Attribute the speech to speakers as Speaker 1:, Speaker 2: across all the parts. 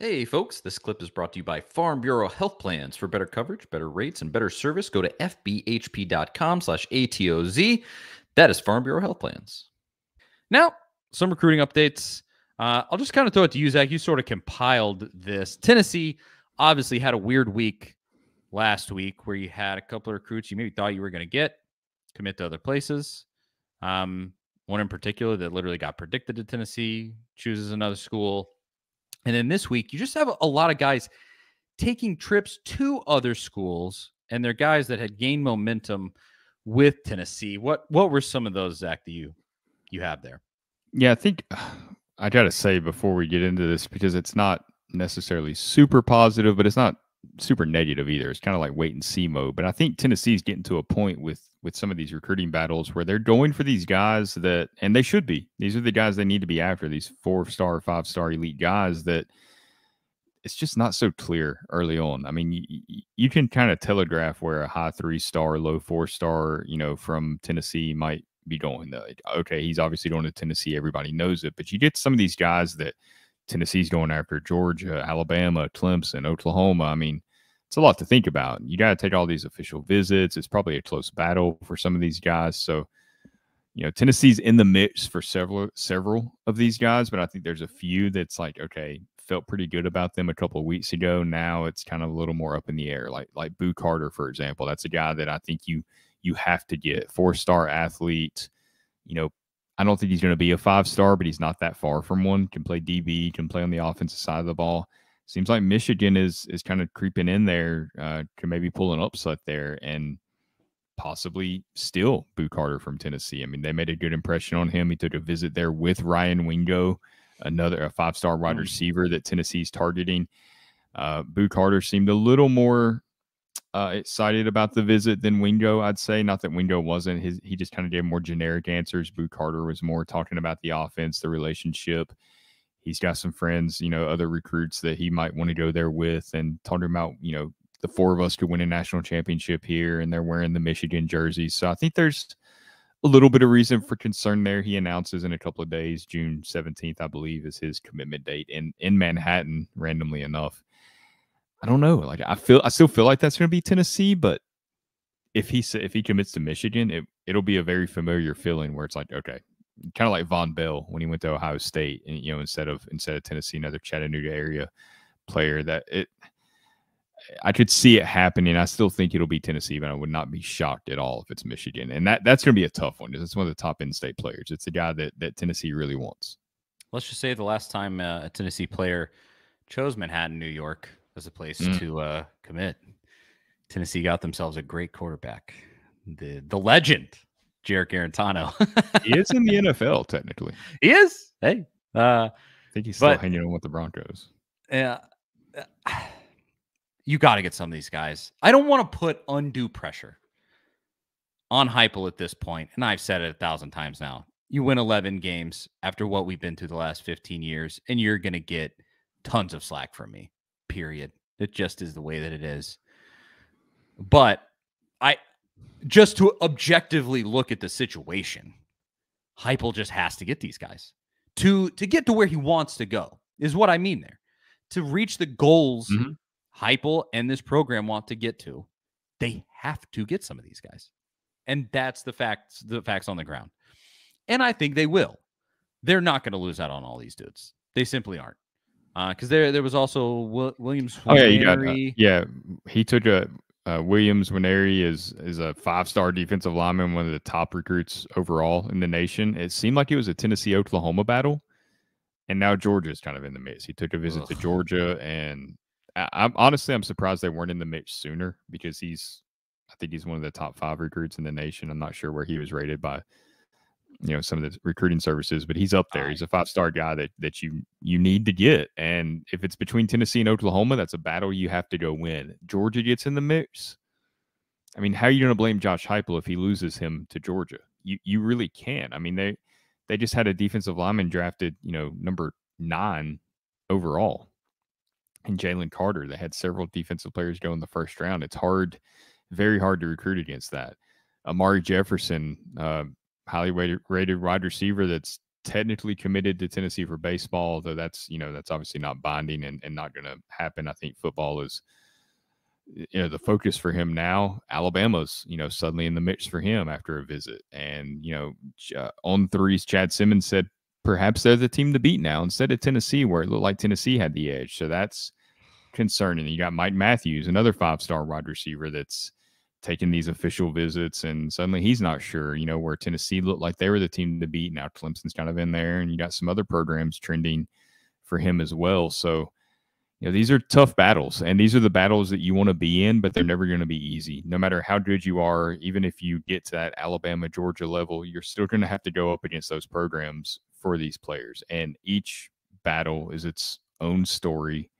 Speaker 1: Hey, folks, this clip is brought to you by Farm Bureau Health Plans. For better coverage, better rates, and better service, go to fbhp.com/ATOZ. That is Farm Bureau Health Plans. Now, some recruiting updates. I'll just kind of throw it to you, Zach. You sort of compiled this. Tennessee obviously had a weird week last week where you had a couple of recruits you maybe thought you were going to get commit to other places. One in particular that literally got predicted to Tennessee chooses another school. And then this week, you just have a lot of guys taking trips to other schools, and they're guys that had gained momentum with Tennessee. What were some of those, Zach, that you have there?
Speaker 2: Yeah, I think I got to say before we get into this, because it's not necessarily super positive, but it's not super negative either. It's kind of like wait and see mode. But I think Tennessee's getting to a point with some of these recruiting battles where they're going for these guys that, and they should be. These are the guys they need to be after. These 4-star, 5-star elite guys that it's just not so clear early on. I mean, you can kind of telegraph where a high 3-star, low 4-star, from Tennessee might be going. Like, okay, he's obviously going to Tennessee. Everybody knows it. But you get some of these guys that Tennessee's going after: Georgia, Alabama, Clemson, Oklahoma. I mean, it's a lot to think about. You got to take all these official visits. It's probably a close battle for some of these guys. So, Tennessee's in the mix for several of these guys, but I think there's a few that's like, okay, felt pretty good about them a couple of weeks ago. Now it's kind of a little more up in the air. Like Boo Carter, for example. That's a guy that I think you have to get. 4-star athlete. I don't think he's going to be a 5-star, but he's not that far from one. Can play DB, can play on the offensive side of the ball. Seems like Michigan is kind of creeping in there, can maybe pull an upset there and possibly steal Boo Carter from Tennessee. I mean, they made a good impression on him. He took a visit there with Ryan Wingo, a 5-star wide receiver that Tennessee's targeting. Boo Carter seemed a little more excited about the visit than Wingo, I'd say. Not that Wingo wasn't. He just kind of gave more generic answers. Boo Carter was more talking about the offense, the relationship. He's got some friends, other recruits that he might want to go there with, and talking about, the 4 of us could win a national championship here, and they're wearing the Michigan jerseys. So I think there's a little bit of reason for concern there. He announces in a couple of days, June 17th, I believe, is his commitment date in Manhattan, randomly enough. I don't know. Like I still feel like that's going to be Tennessee, but if he commits to Michigan, it'll be a very familiar feeling where it's like, okay, kind of like Von Bell when he went to Ohio State, and instead of Tennessee, another Chattanooga area player. I could see it happening. I still think it'll be Tennessee, but I would not be shocked at all if it's Michigan. And that's going to be a tough one because it's one of the top in-state players. It's the guy that Tennessee really wants.
Speaker 1: Let's just say the last time a Tennessee player chose Manhattan, New York as a place to commit, Tennessee got themselves a great quarterback, the legend, Jarek Arantano.
Speaker 2: He is in the NFL, technically.
Speaker 1: He is? Hey.
Speaker 2: I think he's still hanging on with the Broncos.
Speaker 1: Yeah. You got to get some of these guys. I don't want to put undue pressure on Heupel at this point, and I've said it 1,000 times now. You win 11 games after what we've been through the last 15 years, and you're going to get tons of slack from me, period. It just is the way that it is. But just to objectively look at the situation, Heupel just has to get these guys to get to where he wants to go, is what I mean there. To reach the goals Heupel and this program want to get to, they have to get some of these guys. And that's the facts on the ground. And I think they will. They're not going to lose out on all these dudes. They simply aren't. Because there was also Williams.
Speaker 2: Oh, yeah, you got he took Williams. Nwaneri is a 5-star defensive lineman, one of the top recruits overall in the nation. It seemed like it was a Tennessee-Oklahoma battle, and now Georgia's kind of in the mix. He took a visit to Georgia, and I'm surprised they weren't in the mix sooner because I think he's one of the top 5 recruits in the nation. I'm not sure where he was rated by some of the recruiting services, but he's up there. He's a 5-star guy that you need to get. And if it's between Tennessee and Oklahoma, that's a battle you have to go win. Georgia gets in the mix. I mean, how are you going to blame Josh Heupel if he loses him to Georgia? You really can't. I mean, they just had a defensive lineman drafted, number 9 overall, and Jalen Carter. They had several defensive players go in the first round. It's very hard to recruit against that. Amari Jefferson, highly rated wide receiver that's technically committed to Tennessee for baseball, though that's obviously not binding and not going to happen. I think football is the focus for him now. Alabama's suddenly in the mix for him after a visit, and on threes, Chad Simmons said perhaps they're the team to beat now instead of Tennessee, where it looked like Tennessee had the edge. So that's concerning. You got Mike Matthews, another 5-star wide receiver that's taking these official visits, and suddenly he's not sure, where Tennessee looked like they were the team to beat. Now Clemson's kind of in there, and you got some other programs trending for him as well. So, these are tough battles, and these are the battles that you want to be in, but they're never going to be easy. No matter how good you are, even if you get to that Alabama, Georgia level, you're still going to have to go up against those programs for these players, and each battle is its own story.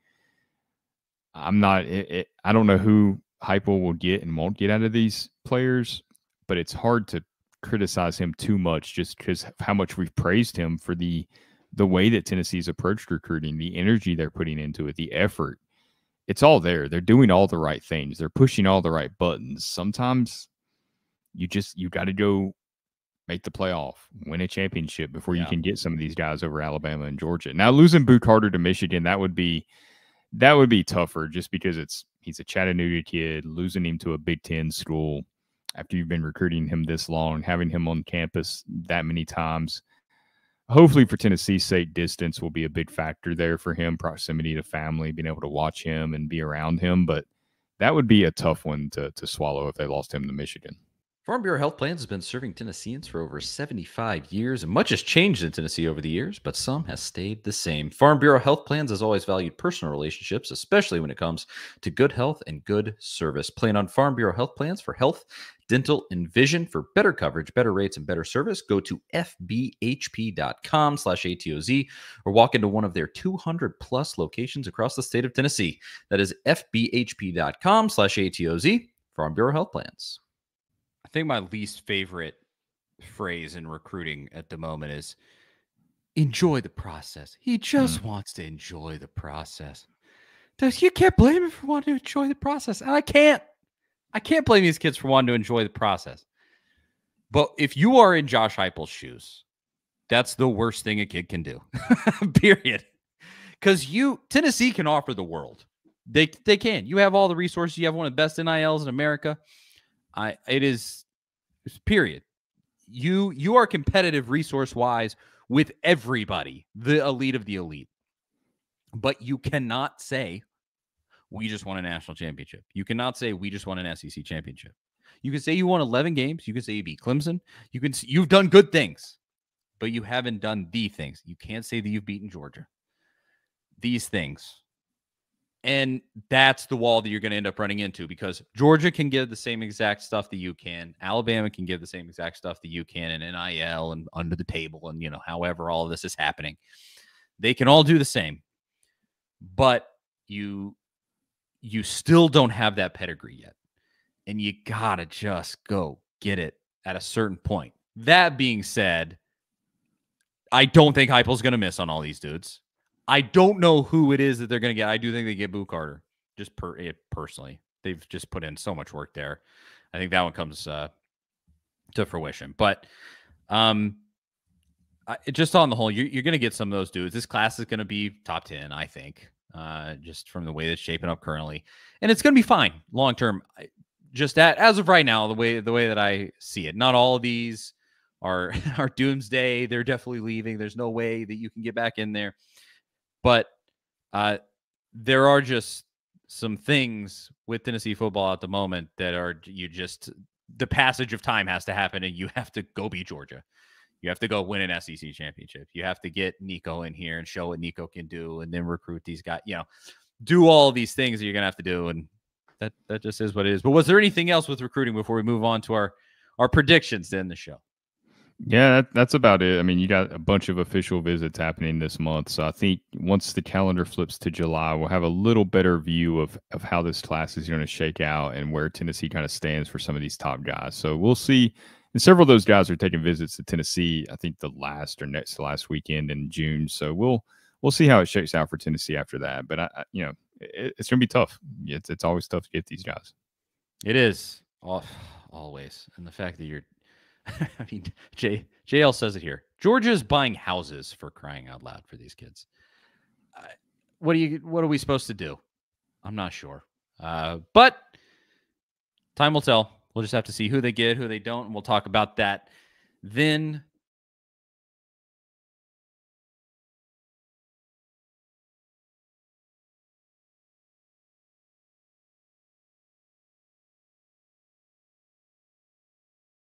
Speaker 2: I don't know who Heupel will get and won't get out of these players, but it's hard to criticize him too much just because of how much we've praised him for the way that Tennessee's approached recruiting, the energy they're putting into it, the effort. It's all there. They're doing all the right things. They're pushing all the right buttons. Sometimes you got to go make the playoff, win a championship before you can get some of these guys over Alabama and Georgia. Now, losing Boo Carter to Michigan, that would be tougher just because he's a Chattanooga kid. Losing him to a Big Ten school after you've been recruiting him this long, having him on campus that many times. Hopefully for Tennessee's sake, distance will be a big factor there for him, proximity to family, being able to watch him and be around him. But that would be a tough one to swallow if they lost him to Michigan.
Speaker 1: Farm Bureau Health Plans has been serving Tennesseans for over 75 years, and much has changed in Tennessee over the years, but some has stayed the same. Farm Bureau Health Plans has always valued personal relationships, especially when it comes to good health and good service. Plan on Farm Bureau Health Plans for health, dental, and vision. For better coverage, better rates, and better service, go to fbhp.com/ATOZ or walk into one of their 200-plus locations across the state of Tennessee. That is fbhp.com/ATOZ, Farm Bureau Health Plans. I think my least favorite phrase in recruiting at the moment is enjoy the process. He just wants to enjoy the process. You can't blame him for wanting to enjoy the process. And I can't blame these kids for wanting to enjoy the process. But if you are in Josh Heupel's shoes, that's the worst thing a kid can do. Period. Because Tennessee can offer the world. They can. You have all the resources. You have one of the best NILs in America. Period. You are competitive resource-wise with everybody, the elite of the elite. But you cannot say, we just won a national championship. You cannot say, we just won an SEC championship. You can say you won 11 games. You can say you beat Clemson. You've done good things, but you haven't done the things. You can't say that you've beaten Georgia. These things. And that's the wall that you're going to end up running into, because Georgia can give the same exact stuff that you can. Alabama can give the same exact stuff that you can in NIL and under the table and, however all of this is happening. They can all do the same. But you still don't have that pedigree yet. And you got to just go get it at a certain point. That being said, I don't think Heupel's going to miss on all these dudes. I don't know who it is that they're going to get. I do think they get Boo Carter, just personally. They've just put in so much work there. I think that one comes to fruition. But just on the whole, you're going to get some of those dudes. This class is going to be top 10, I think, just from the way that's shaping up currently. And it's going to be fine long term. Just as of right now, the way that I see it. Not all of these are doomsday. They're definitely leaving. There's no way that you can get back in there. But there are just some things with Tennessee football at the moment that the passage of time has to happen, and you have to go beat Georgia. You have to go win an SEC championship. You have to get Nico in here and show what Nico can do, and then recruit these guys. Do all these things that you're going to have to do, and that just is what it is. But was there anything else with recruiting before we move on to our predictions to end the show?
Speaker 2: Yeah, that's about it. I mean, you got a bunch of official visits happening this month. So I think once the calendar flips to July, we'll have a little better view of how this class is going to shake out and where Tennessee kind of stands for some of these top guys. So we'll see. And several of those guys are taking visits to Tennessee, I think the last or next to last weekend in June. So we'll see how it shakes out for Tennessee after that. But, it's going to be tough. It's always tough to get these guys.
Speaker 1: It is. Always. And the fact that you're – I mean, JL says it here. Georgia's buying houses, for crying out loud, for these kids. What are we supposed to do? I'm not sure. But time will tell. We'll just have to see who they get, who they don't, and we'll talk about that then.